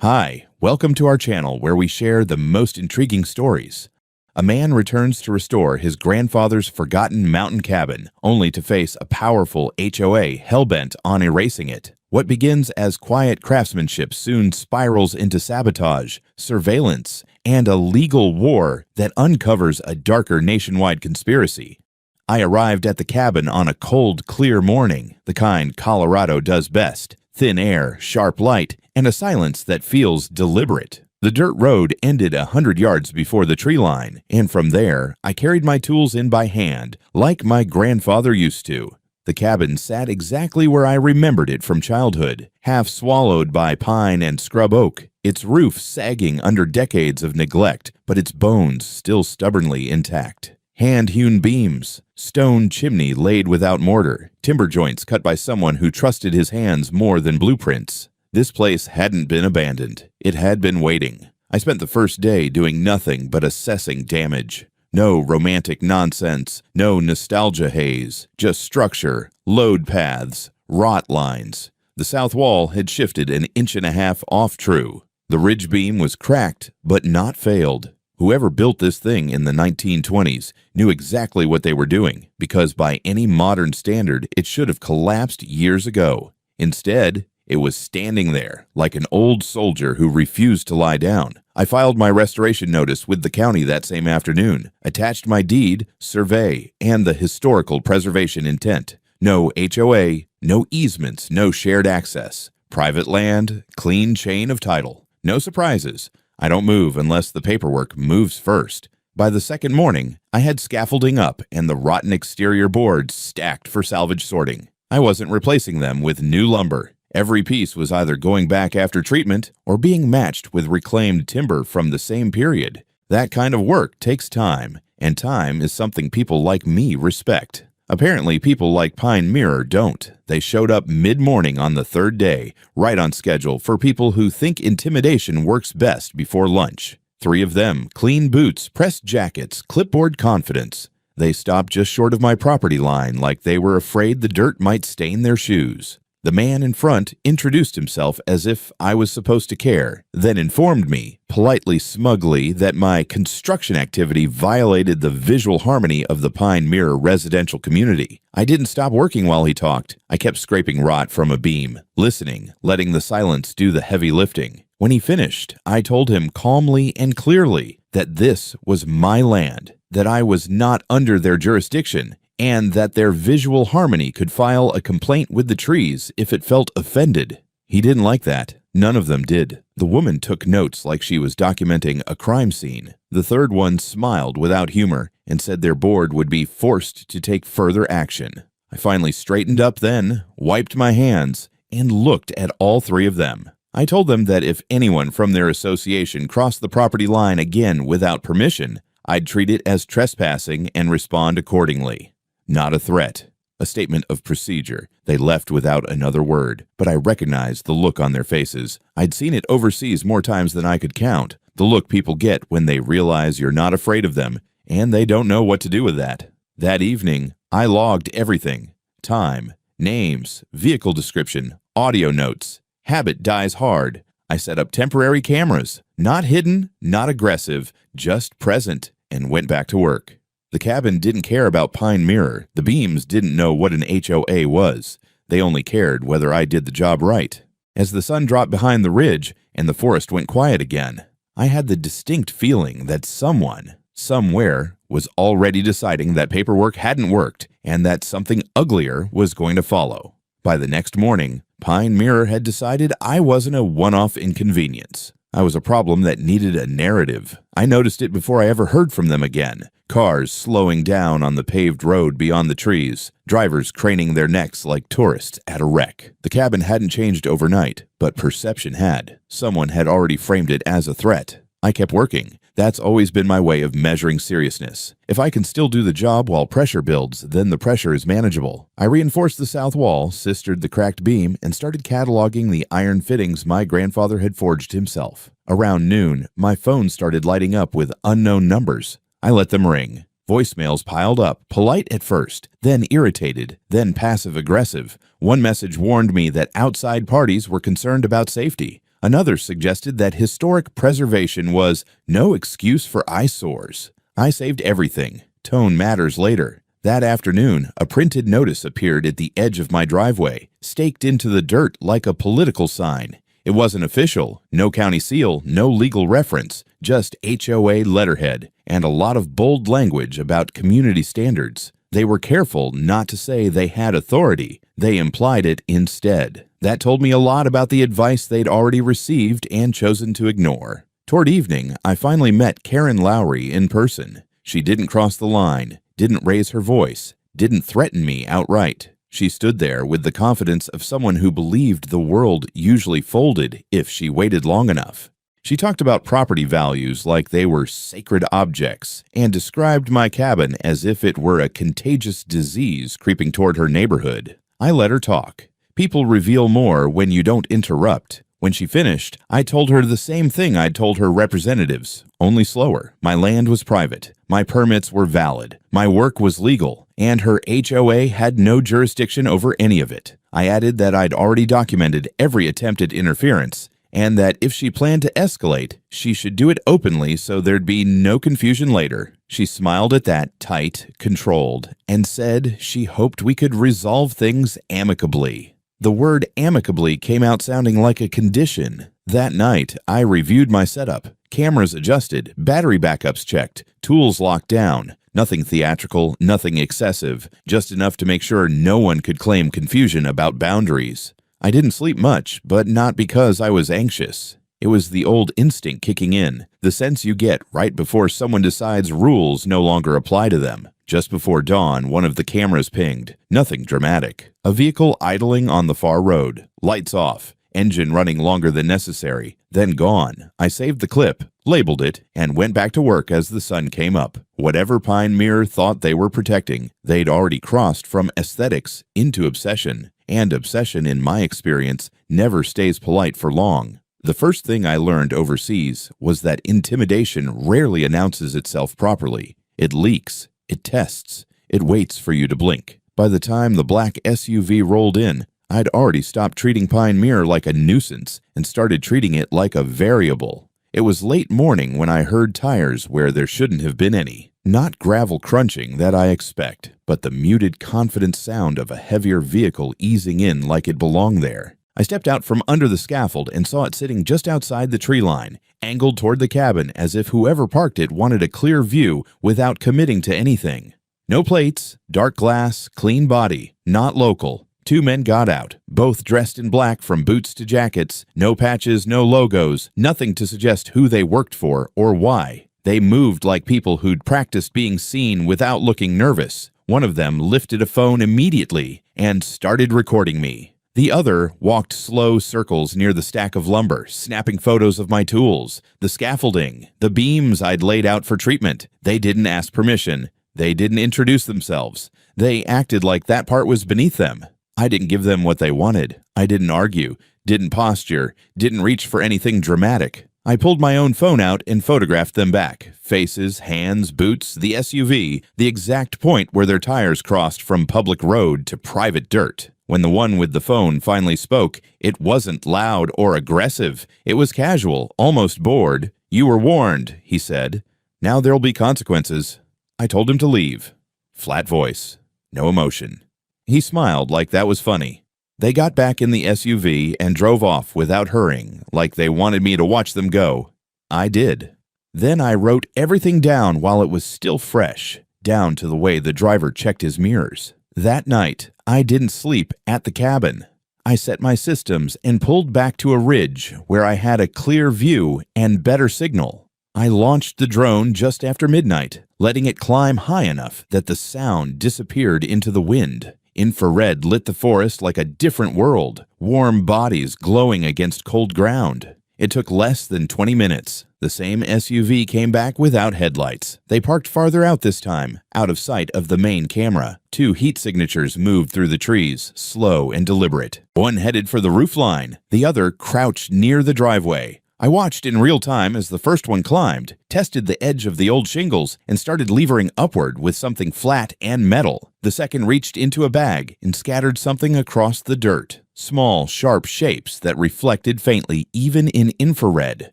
Hi, welcome to our channel where we share the most intriguing stories. A man returns to restore his grandfather's forgotten mountain cabin, only to face a powerful HOA hell-bent on erasing it. What begins as quiet craftsmanship soon spirals into sabotage, surveillance, and a legal war that uncovers a darker nationwide conspiracy. I arrived at the cabin on a cold, clear morning, the kind Colorado does best. Thin air, sharp light, and a silence that feels deliberate. The dirt road ended 100 yards before the tree line, and from there, I carried my tools in by hand, like my grandfather used to. The cabin sat exactly where I remembered it from childhood, half swallowed by pine and scrub oak, its roof sagging under decades of neglect, but its bones still stubbornly intact. Hand-hewn beams, stone chimney laid without mortar, timber joints cut by someone who trusted his hands more than blueprints. This place hadn't been abandoned. It had been waiting. I spent the first day doing nothing but assessing damage. No romantic nonsense, no nostalgia haze, just structure, load paths, rot lines. The south wall had shifted 1.5 inches off true. The ridge beam was cracked, but not failed. Whoever built this thing in the 1920s knew exactly what they were doing, because by any modern standard, it should have collapsed years ago. Instead, it was standing there, like an old soldier who refused to lie down. I filed my restoration notice with the county that same afternoon, attached my deed, survey, and the historical preservation intent. No HOA, no easements, no shared access. Private land, clean chain of title. No surprises. I don't move unless the paperwork moves first. By the second morning, I had scaffolding up and the rotten exterior boards stacked for salvage sorting. I wasn't replacing them with new lumber. Every piece was either going back after treatment or being matched with reclaimed timber from the same period. That kind of work takes time, and time is something people like me respect. Apparently, people like Pine Mirror don't. They showed up mid-morning on the third day, right on schedule for people who think intimidation works best before lunch. 3 of them, clean boots, pressed jackets, clipboard confidence. They stopped just short of my property line like they were afraid the dirt might stain their shoes. The man in front introduced himself as if I was supposed to care, then informed me, politely smugly, that my construction activity violated the visual harmony of the Pine Mirror residential community. I didn't stop working while he talked. I kept scraping rot from a beam, listening, letting the silence do the heavy lifting. When he finished, I told him calmly and clearly that this was my land, that I was not under their jurisdiction, and that their visual harmony could file a complaint with the trees if it felt offended. He didn't like that. None of them did. The woman took notes like she was documenting a crime scene. The third one smiled without humor and said their board would be forced to take further action. I finally straightened up then, wiped my hands, and looked at all 3 of them. I told them that if anyone from their association crossed the property line again without permission, I'd treat it as trespassing and respond accordingly. Not a threat, a statement of procedure. They left without another word, but I recognized the look on their faces. I'd seen it overseas more times than I could count. The look people get when they realize you're not afraid of them, and they don't know what to do with that. That evening, I logged everything. Time, names, vehicle description, audio notes. Habit dies hard. I set up temporary cameras, not hidden, not aggressive, just present, and went back to work. The cabin didn't care about Pine Mirror. The beams didn't know what an HOA was. They only cared whether I did the job right. As the sun dropped behind the ridge and the forest went quiet again, I had the distinct feeling that someone, somewhere, was already deciding that paperwork hadn't worked and that something uglier was going to follow. By the next morning, Pine Mirror had decided I wasn't a one-off inconvenience. I was a problem that needed a narrative. I noticed it before I ever heard from them again. Cars slowing down on the paved road beyond the trees. Drivers craning their necks like tourists at a wreck. The cabin hadn't changed overnight, but perception had. Someone had already framed it as a threat. I kept working. That's always been my way of measuring seriousness. If I can still do the job while pressure builds, then the pressure is manageable. I reinforced the south wall, sistered the cracked beam, and started cataloging the iron fittings my grandfather had forged himself. Around noon, my phone started lighting up with unknown numbers. I let them ring. Voicemails piled up, polite at first, then irritated, then passive-aggressive. One message warned me that outside parties were concerned about safety. Another suggested that historic preservation was no excuse for eyesores. I saved everything. Tone matters later. That afternoon, a printed notice appeared at the edge of my driveway, staked into the dirt like a political sign. It wasn't official, no county seal, no legal reference, just HOA letterhead, and a lot of bold language about community standards. They were careful not to say they had authority. They implied it instead. That told me a lot about the advice they'd already received and chosen to ignore. Toward evening, I finally met Karen Lowry in person. She didn't cross the line, didn't raise her voice, didn't threaten me outright. She stood there with the confidence of someone who believed the world usually folded if she waited long enough. She talked about property values like they were sacred objects and described my cabin as if it were a contagious disease creeping toward her neighborhood. I let her talk. People reveal more when you don't interrupt. When she finished, I told her the same thing I'd told her representatives, only slower. My land was private, my permits were valid, my work was legal, and her HOA had no jurisdiction over any of it. I added that I'd already documented every attempted interference, and that if she planned to escalate, she should do it openly so there'd be no confusion later. She smiled at that, tight, controlled, and said she hoped we could resolve things amicably. The word amicably came out sounding like a condition. That night, I reviewed my setup. Cameras adjusted, battery backups checked, tools locked down. Nothing theatrical, nothing excessive, just enough to make sure no one could claim confusion about boundaries. I didn't sleep much, but not because I was anxious. It was the old instinct kicking in, the sense you get right before someone decides rules no longer apply to them. Just before dawn, one of the cameras pinged. Nothing dramatic. A vehicle idling on the far road. Lights off. Engine running longer than necessary. Then gone. I saved the clip, labeled it, and went back to work as the sun came up. Whatever Pine Mirror thought they were protecting, they'd already crossed from aesthetics into obsession. And obsession, in my experience, never stays polite for long. The first thing I learned overseas was that intimidation rarely announces itself properly. It leaks. It tests. It waits for you to blink. By the time the black SUV rolled in, I'd already stopped treating Pine Mirror like a nuisance and started treating it like a variable. It was late morning when I heard tires where there shouldn't have been any. Not gravel crunching that I expect, but the muted, confident sound of a heavier vehicle easing in like it belonged there. I stepped out from under the scaffold and saw it sitting just outside the tree line, angled toward the cabin as if whoever parked it wanted a clear view without committing to anything. No plates, dark glass, clean body, not local. Two men got out, both dressed in black from boots to jackets, no patches, no logos, nothing to suggest who they worked for or why. They moved like people who'd practiced being seen without looking nervous. One of them lifted a phone immediately and started recording me. The other walked slow circles near the stack of lumber, snapping photos of my tools, the scaffolding, the beams I'd laid out for treatment. They didn't ask permission. They didn't introduce themselves. They acted like that part was beneath them. I didn't give them what they wanted. I didn't argue, didn't posture, didn't reach for anything dramatic. I pulled my own phone out and photographed them back. Faces, hands, boots, the SUV, the exact point where their tires crossed from public road to private dirt. When the one with the phone finally spoke, it wasn't loud or aggressive. It was casual, almost bored. "You were warned," he said. "Now there'll be consequences." I told him to leave. Flat voice. No emotion. He smiled like that was funny. They got back in the SUV and drove off without hurrying, like they wanted me to watch them go. I did. Then I wrote everything down while it was still fresh, down to the way the driver checked his mirrors. That night, I didn't sleep at the cabin. I set my systems and pulled back to a ridge where I had a clear view and better signal. I launched the drone just after midnight, letting it climb high enough that the sound disappeared into the wind. Infrared lit the forest like a different world, warm bodies glowing against cold ground. It took less than 20 minutes. The same SUV came back without headlights. They parked farther out this time, out of sight of the main camera. Two heat signatures moved through the trees, slow and deliberate. One headed for the roofline. The other crouched near the driveway. I watched in real time as the first one climbed, tested the edge of the old shingles, and started levering upward with something flat and metal. The second reached into a bag and scattered something across the dirt. Small, sharp shapes that reflected faintly even in infrared.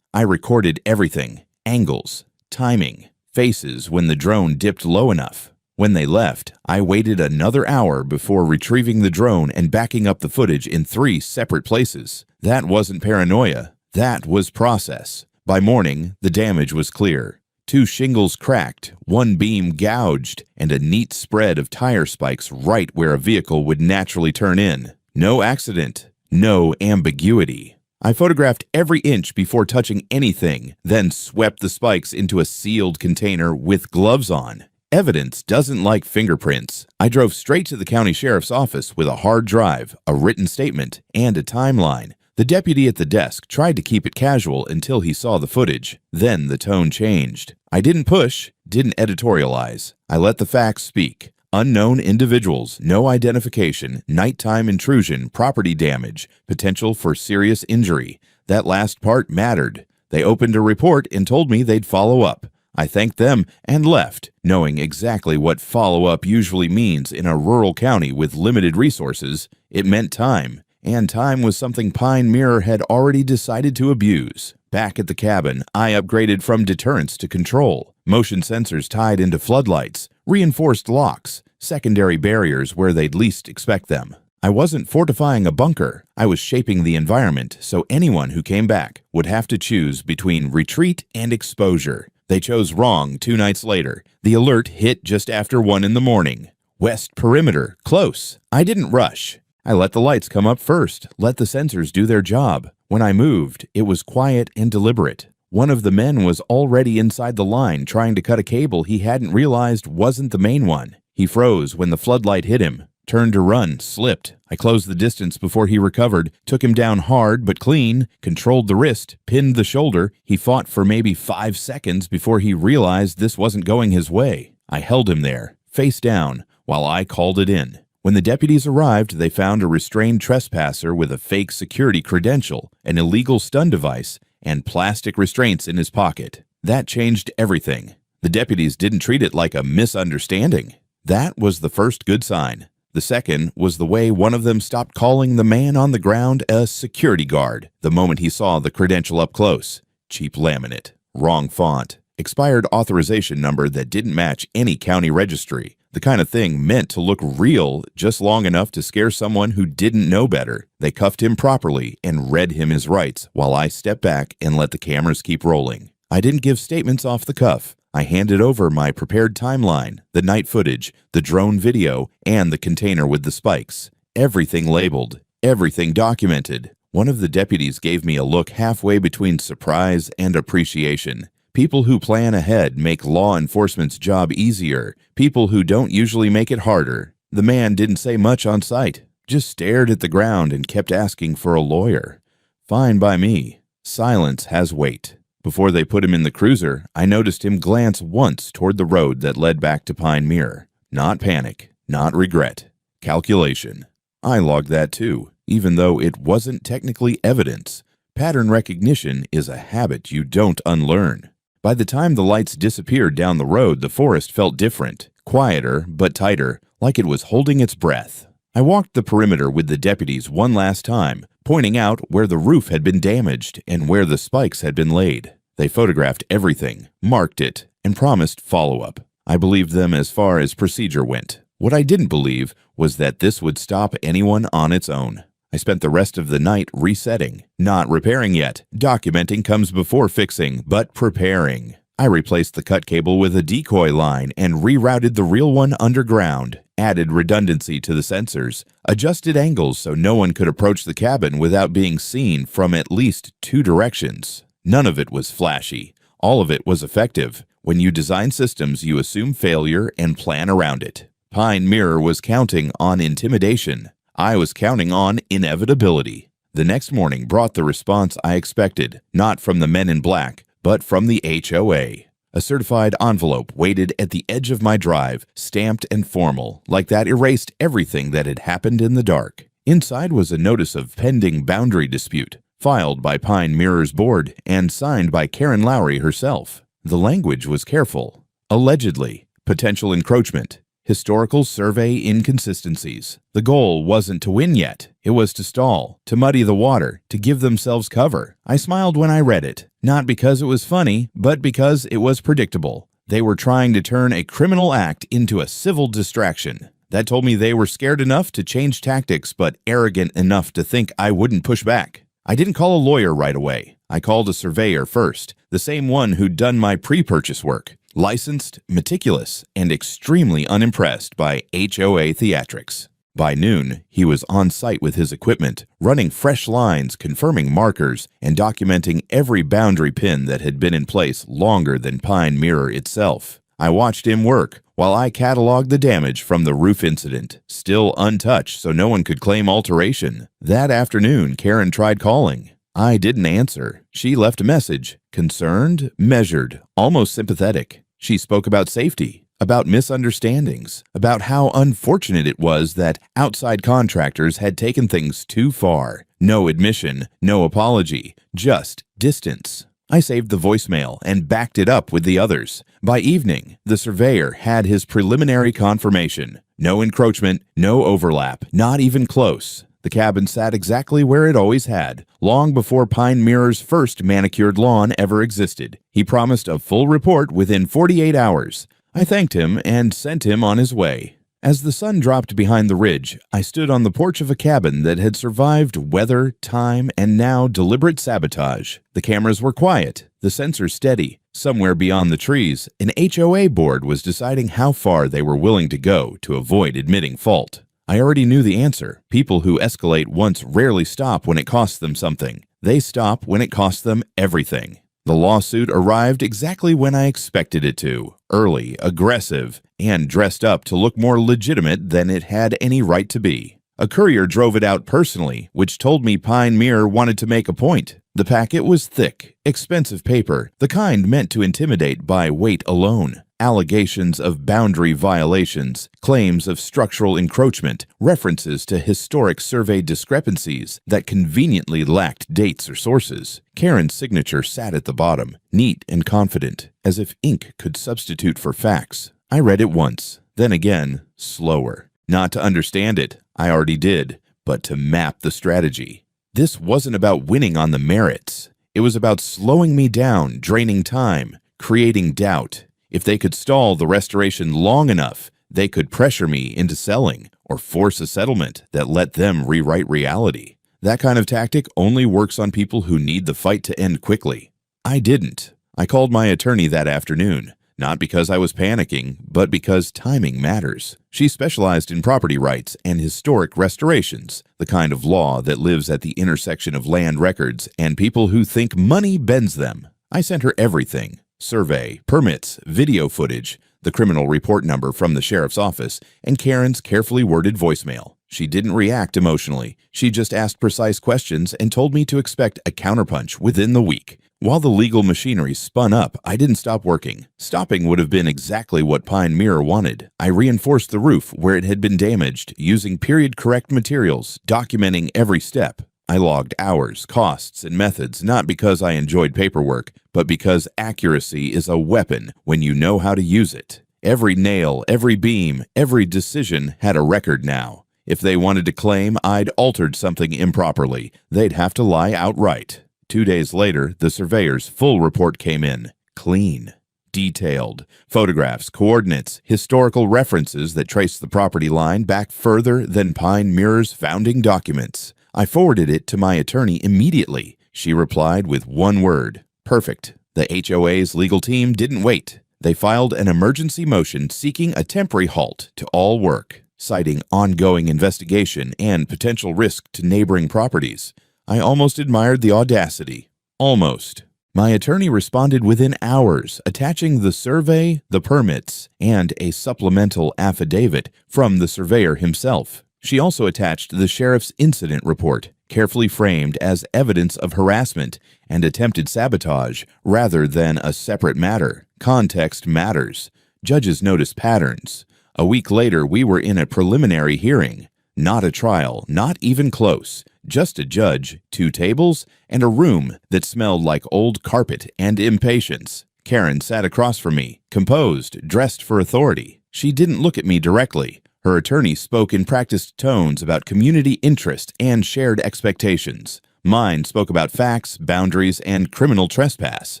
I recorded everything: angles, timing, faces when the drone dipped low enough. When they left, I waited another hour before retrieving the drone and backing up the footage in 3 separate places. That wasn't paranoia. That was process. By morning, the damage was clear. 2 shingles cracked, 1 beam gouged, and a neat spread of tire spikes right where a vehicle would naturally turn in. No accident. No ambiguity. I photographed every inch before touching anything, then swept the spikes into a sealed container with gloves on. Evidence doesn't like fingerprints. I drove straight to the county sheriff's office with a hard drive, a written statement, and a timeline. The deputy at the desk tried to keep it casual until he saw the footage. Then the tone changed. I didn't push, didn't editorialize. I let the facts speak. Unknown individuals, no identification, nighttime intrusion, property damage, potential for serious injury. That last part mattered. They opened a report and told me they'd follow up. I thanked them and left, knowing exactly what follow-up usually means in a rural county with limited resources. It meant time, and time was something Pine Mirror had already decided to abuse. Back at the cabin, I upgraded from deterrence to control. Motion sensors tied into floodlights, reinforced locks, secondary barriers where they'd least expect them. I wasn't fortifying a bunker. I was shaping the environment so anyone who came back would have to choose between retreat and exposure. They chose wrong 2 nights later. The alert hit just after 1 in the morning. West perimeter, close. I didn't rush. I let the lights come up first, let the sensors do their job. When I moved, it was quiet and deliberate. One of the men was already inside the line trying to cut a cable he hadn't realized wasn't the main one. He froze when the floodlight hit him, turned to run, slipped. I closed the distance before he recovered, took him down hard but clean, controlled the wrist, pinned the shoulder. He fought for maybe 5 seconds before he realized this wasn't going his way. I held him there, face down, while I called it in. When the deputies arrived, they found a restrained trespasser with a fake security credential, an illegal stun device, and plastic restraints in his pocket. That changed everything. The deputies didn't treat it like a misunderstanding. That was the first good sign. The second was the way one of them stopped calling the man on the ground a security guard the moment he saw the credential up close. Cheap laminate, wrong font, expired authorization number that didn't match any county registry. The kind of thing meant to look real just long enough to scare someone who didn't know better. They cuffed him properly and read him his rights while I stepped back and let the cameras keep rolling. I didn't give statements off the cuff. I handed over my prepared timeline, the night footage, the drone video, and the container with the spikes. Everything labeled, everything documented. One of the deputies gave me a look halfway between surprise and appreciation. People who plan ahead make law enforcement's job easier. People who don't usually make it harder. The man didn't say much on sight, just stared at the ground and kept asking for a lawyer. Fine by me. Silence has weight. Before they put him in the cruiser, I noticed him glance once toward the road that led back to Pine Mirror. Not panic, not regret. Calculation. I logged that too, even though it wasn't technically evidence. Pattern recognition is a habit you don't unlearn. By the time the lights disappeared down the road, the forest felt different, quieter but tighter, like it was holding its breath. I walked the perimeter with the deputies one last time, pointing out where the roof had been damaged and where the spikes had been laid. They photographed everything, marked it, and promised follow-up. I believed them as far as procedure went. What I didn't believe was that this would stop anyone on its own. I spent the rest of the night resetting, not repairing yet. Documenting comes before fixing, but preparing. I replaced the cut cable with a decoy line and rerouted the real one underground, added redundancy to the sensors, adjusted angles so no one could approach the cabin without being seen from at least 2 directions. None of it was flashy. All of it was effective. When you design systems, you assume failure and plan around it. Pine Mirror was counting on intimidation. I was counting on inevitability. The next morning brought the response I expected, not from the men in black, but from the HOA. A certified envelope waited at the edge of my drive, stamped and formal, like that erased everything that had happened in the dark. Inside was a notice of pending boundary dispute, filed by Pine Mirror's board and signed by Karen Lowry herself. The language was careful. Allegedly, potential encroachment, Historical survey inconsistencies. The goal wasn't to win yet. It was to stall, to muddy the water, to give themselves cover. I smiled when I read it, not because it was funny, but because it was predictable. They were trying to turn a criminal act into a civil distraction. That told me they were scared enough to change tactics, but arrogant enough to think I wouldn't push back. I didn't call a lawyer right away. I called a surveyor first, the same one who'd done my pre-purchase work. Licensed, meticulous, and extremely unimpressed by HOA theatrics. By noon, he was on site with his equipment, running fresh lines, confirming markers, and documenting every boundary pin that had been in place longer than Pine Mirror itself. I watched him work while I cataloged the damage from the roof incident, still untouched so no one could claim alteration. That afternoon, Karen tried calling. I didn't answer. She left a message, concerned, measured, almost sympathetic. She spoke about safety, about misunderstandings, about how unfortunate it was that outside contractors had taken things too far. No admission, no apology, just distance. I saved the voicemail and backed it up with the others. By evening, the surveyor had his preliminary confirmation. No encroachment, no overlap, not even close. The cabin sat exactly where it always had, long before Pine Mirror's first manicured lawn ever existed. He promised a full report within 48 hours. I thanked him and sent him on his way. As the sun dropped behind the ridge, I stood on the porch of a cabin that had survived weather, time, and now deliberate sabotage. The cameras were quiet, the sensors steady. Somewhere beyond the trees, an HOA board was deciding how far they were willing to go to avoid admitting fault. I already knew the answer. People who escalate once rarely stop when it costs them something. They stop when it costs them everything. The lawsuit arrived exactly when I expected it to. Early, aggressive, and dressed up to look more legitimate than it had any right to be. A courier drove it out personally, which told me Pine Mirror wanted to make a point. The packet was thick, expensive paper, the kind meant to intimidate by weight alone. Allegations of boundary violations, claims of structural encroachment, references to historic survey discrepancies that conveniently lacked dates or sources. Karen's signature sat at the bottom, neat and confident, as if ink could substitute for facts. I read it once, then again, slower. Not to understand it, I already did, but to map the strategy. This wasn't about winning on the merits. It was about slowing me down, draining time, creating doubt. If they could stall the restoration long enough, they could pressure me into selling or force a settlement that let them rewrite reality. That kind of tactic only works on people who need the fight to end quickly. I didn't. I called my attorney that afternoon, not because I was panicking, but because timing matters. She specialized in property rights and historic restorations, the kind of law that lives at the intersection of land records and people who think money bends them. I sent her everything. Survey, permits, video footage, the criminal report number from the sheriff's office, and Karen's carefully worded voicemail. She didn't react emotionally. She just asked precise questions and told me to expect a counterpunch within the week. While the legal machinery spun up, I didn't stop working. Stopping would have been exactly what Pine Mirror wanted. I reinforced the roof where it had been damaged, using period-correct materials, documenting every step. I logged hours, costs, and methods not because I enjoyed paperwork, but because accuracy is a weapon when you know how to use it. Every nail, every beam, every decision had a record now. If they wanted to claim I'd altered something improperly, they'd have to lie outright. 2 days later, the surveyor's full report came in. Clean. Detailed. Photographs, coordinates, historical references that trace the property line back further than Pine Mirror's founding documents. I forwarded it to my attorney immediately. She replied with one word: perfect. The HOA's legal team didn't wait. They filed an emergency motion seeking a temporary halt to all work, citing ongoing investigation and potential risk to neighboring properties. I almost admired the audacity. Almost. My attorney responded within hours, attaching the survey, the permits, and a supplemental affidavit from the surveyor himself. She also attached the sheriff's incident report, carefully framed as evidence of harassment and attempted sabotage rather than a separate matter. Context matters. Judges notice patterns. A week later, we were in a preliminary hearing. Not a trial, not even close. Just a judge, 2 tables, and a room that smelled like old carpet and impatience. Karen sat across from me, composed, dressed for authority. She didn't look at me directly. Her attorney spoke in practiced tones about community interest and shared expectations. Mine spoke about facts, boundaries, and criminal trespass.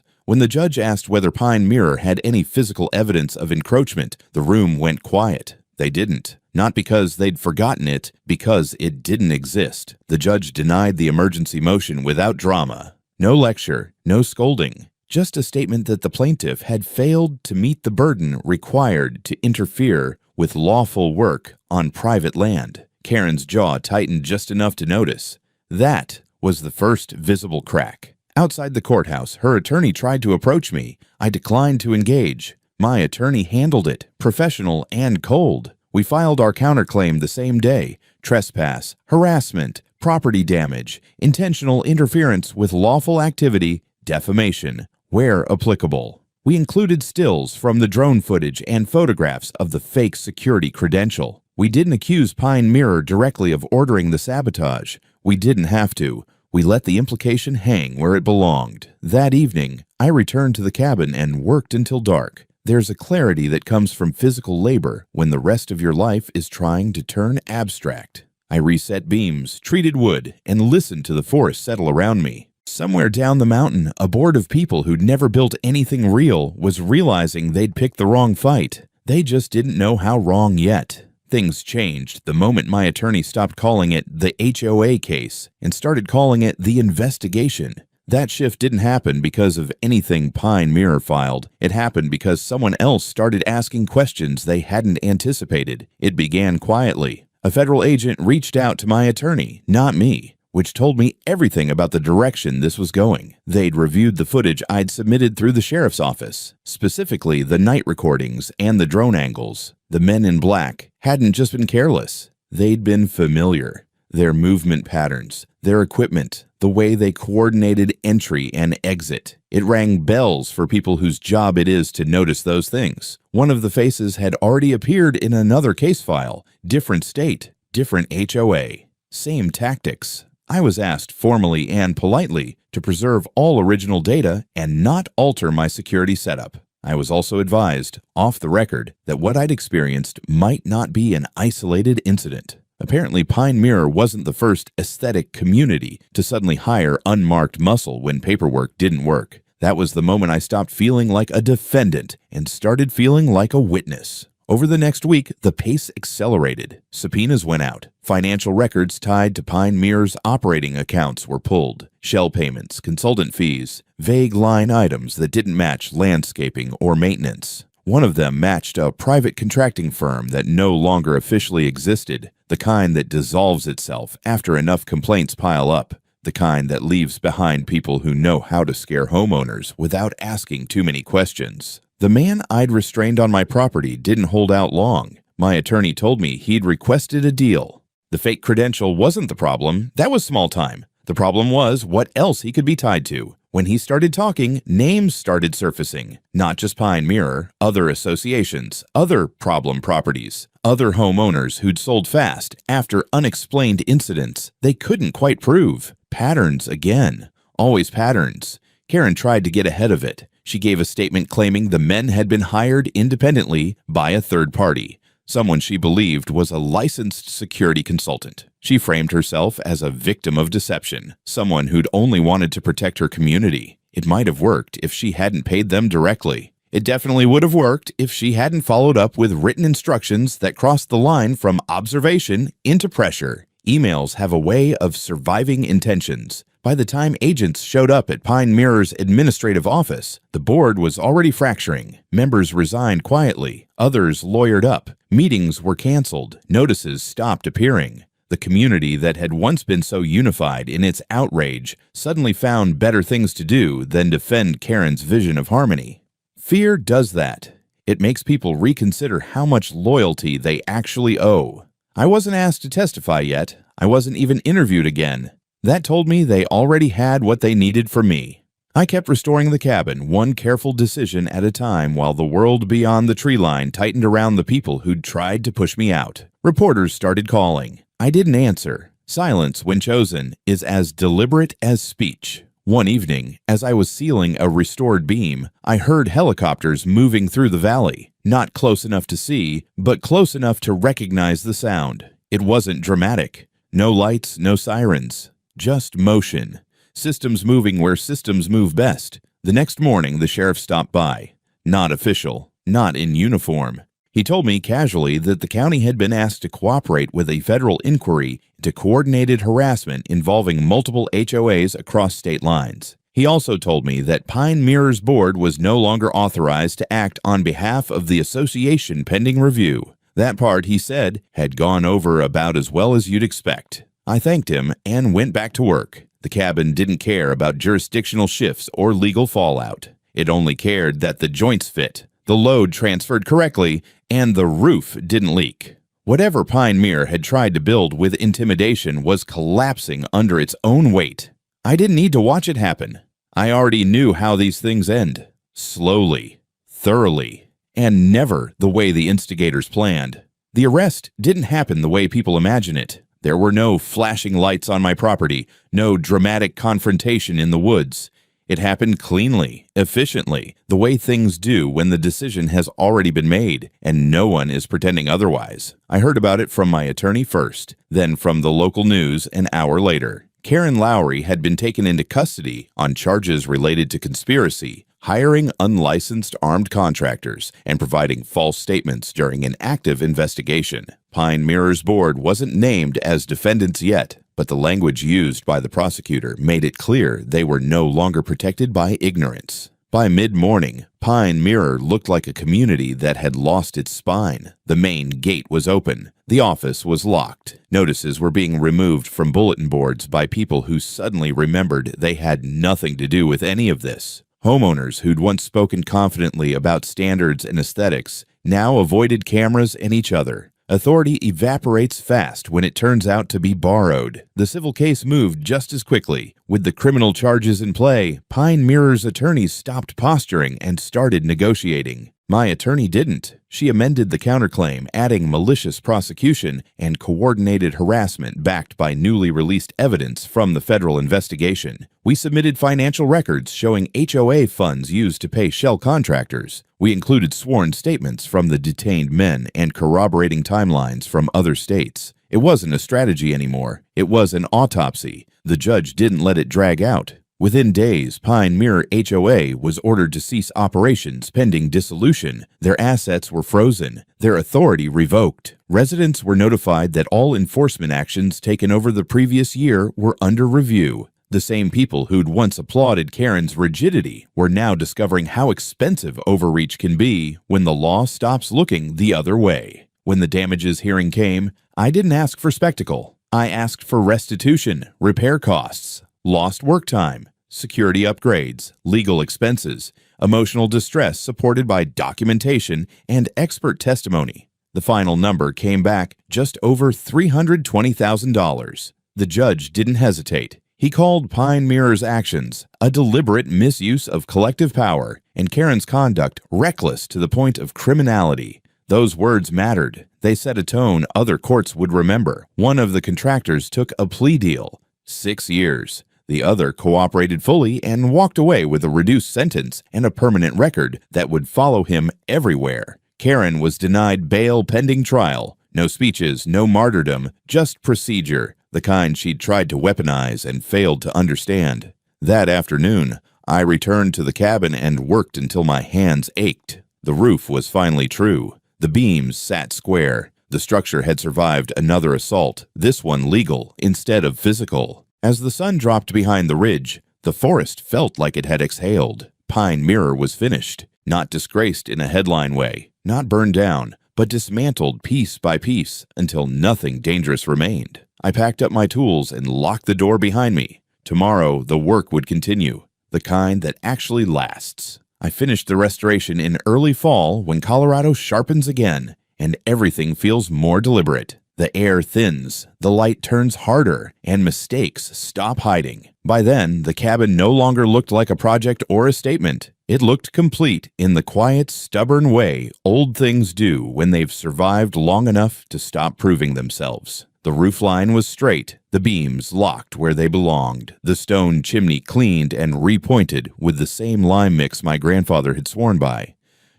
When the judge asked whether Pine Mirror had any physical evidence of encroachment, the room went quiet. They didn't. Not because they'd forgotten it, because it didn't exist. The judge denied the emergency motion without drama. No lecture, no scolding. Just a statement that the plaintiff had failed to meet the burden required to interfere with lawful work on private land. Karen's jaw tightened just enough to notice. That was the first visible crack. Outside the courthouse, her attorney tried to approach me. I declined to engage. My attorney handled it, professional and cold. We filed our counterclaim the same day. Trespass, harassment, property damage, intentional interference with lawful activity, defamation, where applicable. We included stills from the drone footage and photographs of the fake security credential. We didn't accuse Pine Mirror directly of ordering the sabotage. We didn't have to. We let the implication hang where it belonged. That evening, I returned to the cabin and worked until dark. There's a clarity that comes from physical labor when the rest of your life is trying to turn abstract. I reset beams, treated wood, and listened to the forest settle around me. Somewhere down the mountain, a board of people who'd never built anything real was realizing they'd picked the wrong fight. They just didn't know how wrong yet. Things changed the moment my attorney stopped calling it the HOA case and started calling it the investigation. That shift didn't happen because of anything Pine Mirror filed. It happened because someone else started asking questions they hadn't anticipated. It began quietly. A federal agent reached out to my attorney, not me, which told me everything about the direction this was going. They'd reviewed the footage I'd submitted through the sheriff's office, specifically the night recordings and the drone angles. The men in black hadn't just been careless. They'd been familiar. Their movement patterns, their equipment, the way they coordinated entry and exit. It rang bells for people whose job it is to notice those things. One of the faces had already appeared in another case file. Different state, different HOA. Same tactics. I was asked formally and politely to preserve all original data and not alter my security setup. I was also advised, off the record, that what I'd experienced might not be an isolated incident. Apparently, Pine Mirror wasn't the first aesthetic community to suddenly hire unmarked muscle when paperwork didn't work. That was the moment I stopped feeling like a defendant and started feeling like a witness. Over the next week, the pace accelerated. Subpoenas went out. Financial records tied to Pine Mirror's operating accounts were pulled. Shell payments, consultant fees, vague line items that didn't match landscaping or maintenance. One of them matched a private contracting firm that no longer officially existed, the kind that dissolves itself after enough complaints pile up, the kind that leaves behind people who know how to scare homeowners without asking too many questions. The man I'd restrained on my property didn't hold out long. My attorney told me he'd requested a deal. The fake credential wasn't the problem. That was small time. The problem was what else he could be tied to. When he started talking, names started surfacing. Not just Pine Mirror, other associations, other problem properties, other homeowners who'd sold fast after unexplained incidents they couldn't quite prove. Patterns again. Always patterns. Karen tried to get ahead of it. She gave a statement claiming the men had been hired independently by a third party, someone she believed was a licensed security consultant. She framed herself as a victim of deception, someone who'd only wanted to protect her community. It might have worked if she hadn't paid them directly. It definitely would have worked if she hadn't followed up with written instructions that crossed the line from observation into pressure. Emails have a way of surviving intentions. By the time agents showed up at Pine Mirror's administrative office, the board was already fracturing. Members resigned quietly. Others lawyered up. Meetings were canceled. Notices stopped appearing. The community that had once been so unified in its outrage suddenly found better things to do than defend Karen's vision of harmony. Fear does that. It makes people reconsider how much loyalty they actually owe. I wasn't asked to testify yet. I wasn't even interviewed again. That told me they already had what they needed from me. I kept restoring the cabin, one careful decision at a time, while the world beyond the tree line tightened around the people who'd tried to push me out. Reporters started calling. I didn't answer. Silence, when chosen, is as deliberate as speech. One evening, as I was sealing a restored beam, I heard helicopters moving through the valley. Not close enough to see, but close enough to recognize the sound. It wasn't dramatic. No lights, no sirens. Just motion. Systems moving where systems move best. The next morning, the sheriff stopped by. Not official. Not in uniform. He told me casually that the county had been asked to cooperate with a federal inquiry into coordinated harassment involving multiple HOAs across state lines. He also told me that Pine Mirror's board was no longer authorized to act on behalf of the association pending review. That part, he said, had gone over about as well as you'd expect. I thanked him and went back to work. The cabin didn't care about jurisdictional shifts or legal fallout. It only cared that the joints fit, the load transferred correctly, and the roof didn't leak. Whatever Pine Mirror had tried to build with intimidation was collapsing under its own weight. I didn't need to watch it happen. I already knew how these things end. Slowly, thoroughly, and never the way the instigators planned. The arrest didn't happen the way people imagine it. There were no flashing lights on my property, no dramatic confrontation in the woods. It happened cleanly, efficiently, the way things do when the decision has already been made and no one is pretending otherwise. I heard about it from my attorney first, then from the local news an hour later. Karen Lowry had been taken into custody on charges related to conspiracy, hiring unlicensed armed contractors, and providing false statements during an active investigation. Pine Mirror's board wasn't named as defendants yet, but the language used by the prosecutor made it clear they were no longer protected by ignorance. By mid-morning, Pine Mirror looked like a community that had lost its spine. The main gate was open. The office was locked. Notices were being removed from bulletin boards by people who suddenly remembered they had nothing to do with any of this. Homeowners who'd once spoken confidently about standards and aesthetics now avoided cameras and each other. Authority evaporates fast when it turns out to be borrowed. The civil case moved just as quickly. With the criminal charges in play, Pine Mirror's attorneys stopped posturing and started negotiating. My attorney didn't. She amended the counterclaim, adding malicious prosecution and coordinated harassment backed by newly released evidence from the federal investigation. We submitted financial records showing HOA funds used to pay shell contractors. We included sworn statements from the detained men and corroborating timelines from other states. It wasn't a strategy anymore. It was an autopsy. The judge didn't let it drag out. Within days, Pine Mirror HOA was ordered to cease operations pending dissolution. Their assets were frozen, their authority revoked. Residents were notified that all enforcement actions taken over the previous year were under review. The same people who'd once applauded Karen's rigidity were now discovering how expensive overreach can be when the law stops looking the other way. When the damages hearing came, I didn't ask for spectacle. I asked for restitution, repair costs, lost work time, security upgrades, legal expenses, emotional distress supported by documentation and expert testimony. The final number came back just over $320,000. The judge didn't hesitate. He called Pine Mirror's actions a deliberate misuse of collective power and Karen's conduct reckless to the point of criminality. Those words mattered. They set a tone other courts would remember. One of the contractors took a plea deal, 6 years. The other cooperated fully and walked away with a reduced sentence and a permanent record that would follow him everywhere. Karen was denied bail pending trial. No speeches, no martyrdom, just procedure, the kind she'd tried to weaponize and failed to understand. That afternoon, I returned to the cabin and worked until my hands ached. The roof was finally true. The beams sat square. The structure had survived another assault, this one legal instead of physical. As the sun dropped behind the ridge, the forest felt like it had exhaled. Pine Mirror was finished, not disgraced in a headline way, not burned down, but dismantled piece by piece until nothing dangerous remained. I packed up my tools and locked the door behind me. Tomorrow, the work would continue, the kind that actually lasts. I finished the restoration in early fall when Colorado sharpens again, and everything feels more deliberate. The air thins, the light turns harder, and mistakes stop hiding. By then, the cabin no longer looked like a project or a statement. It looked complete in the quiet, stubborn way old things do when they've survived long enough to stop proving themselves. The roofline was straight, the beams locked where they belonged, the stone chimney cleaned and repointed with the same lime mix my grandfather had sworn by.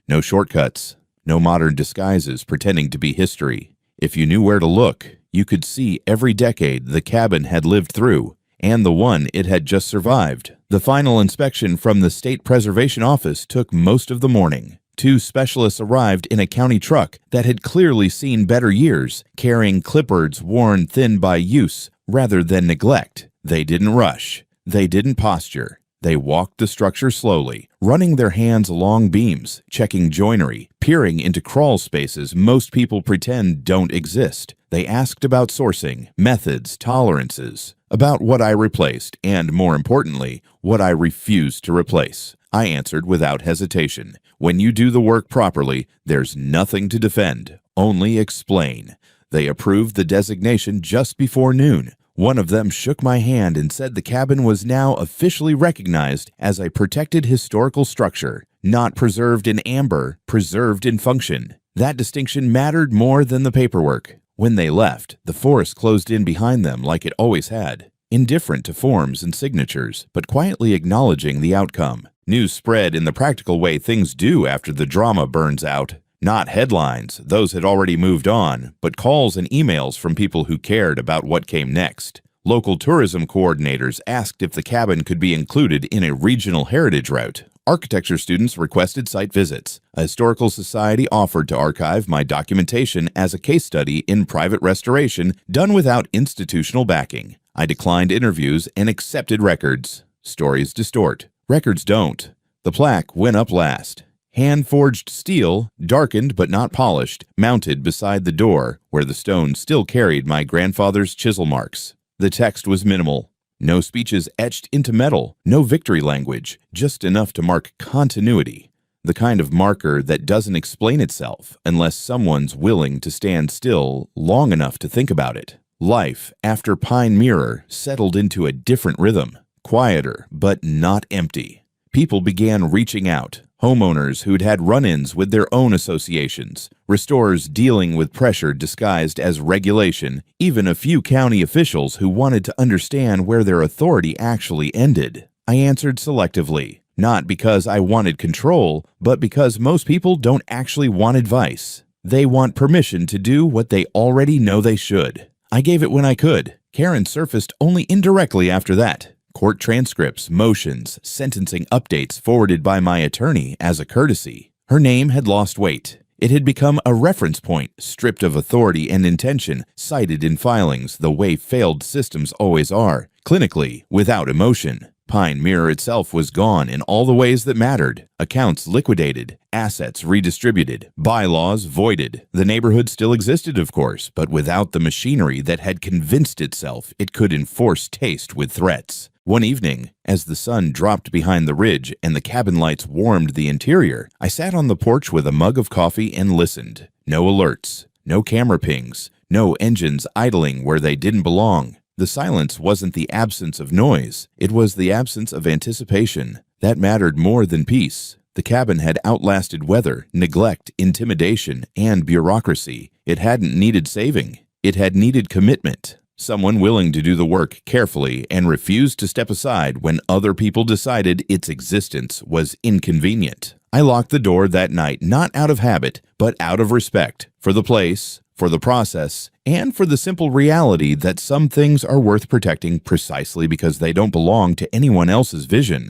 No shortcuts, No modern disguises pretending to be history. If you knew where to look, you could see every decade the cabin had lived through, and the one it had just survived. The final inspection from the State Preservation Office took most of the morning. 2 specialists arrived in a county truck that had clearly seen better years, carrying clipboards worn thin by use rather than neglect. They didn't rush. They didn't posture. They walked the structure slowly, running their hands along beams, checking joinery, peering into crawl spaces most people pretend don't exist. They asked about sourcing, methods, tolerances, about what I replaced, and more importantly, what I refused to replace. I answered without hesitation. When you do the work properly, there's nothing to defend, only explain. They approved the designation just before noon. One of them shook my hand and said the cabin was now officially recognized as a protected historical structure, not preserved in amber, preserved in function. That distinction mattered more than the paperwork. When they left, the forest closed in behind them like it always had, indifferent to forms and signatures, but quietly acknowledging the outcome. News spread in the practical way things do after the drama burns out. Not headlines, those had already moved on, but calls and emails from people who cared about what came next. Local tourism coordinators asked if the cabin could be included in a regional heritage route. Architecture students requested site visits. A historical society offered to archive my documentation as a case study in private restoration done without institutional backing. I declined interviews and accepted records. Stories distort. Records don't. The plaque went up last. Hand-forged steel, darkened but not polished, mounted beside the door, where the stone still carried my grandfather's chisel marks. The text was minimal. No speeches etched into metal, no victory language, just enough to mark continuity. The kind of marker that doesn't explain itself unless someone's willing to stand still long enough to think about it. Life, after Pine Mirror, settled into a different rhythm. Quieter, but not empty. People began reaching out. Homeowners who'd had run-ins with their own associations, restorers dealing with pressure disguised as regulation, even a few county officials who wanted to understand where their authority actually ended. I answered selectively, not because I wanted control, but because most people don't actually want advice. They want permission to do what they already know they should. I gave it when I could. Karen surfaced only indirectly after that. Court transcripts, motions, sentencing updates forwarded by my attorney as a courtesy. Her name had lost weight. It had become a reference point, stripped of authority and intention, cited in filings the way failed systems always are, clinically, without emotion. Pine Mirror itself was gone in all the ways that mattered. Accounts liquidated, assets redistributed, bylaws voided. The neighborhood still existed, of course, but without the machinery that had convinced itself it could enforce taste with threats. One evening, as the sun dropped behind the ridge and the cabin lights warmed the interior, I sat on the porch with a mug of coffee and listened. No alerts, no camera pings, no engines idling where they didn't belong. The silence wasn't the absence of noise, it was the absence of anticipation. That mattered more than peace. The cabin had outlasted weather, neglect, intimidation, and bureaucracy. It hadn't needed saving. It had needed commitment. Someone willing to do the work carefully and refused to step aside when other people decided its existence was inconvenient. I locked the door that night not out of habit, but out of respect for the place, for the process, and for the simple reality that some things are worth protecting precisely because they don't belong to anyone else's vision.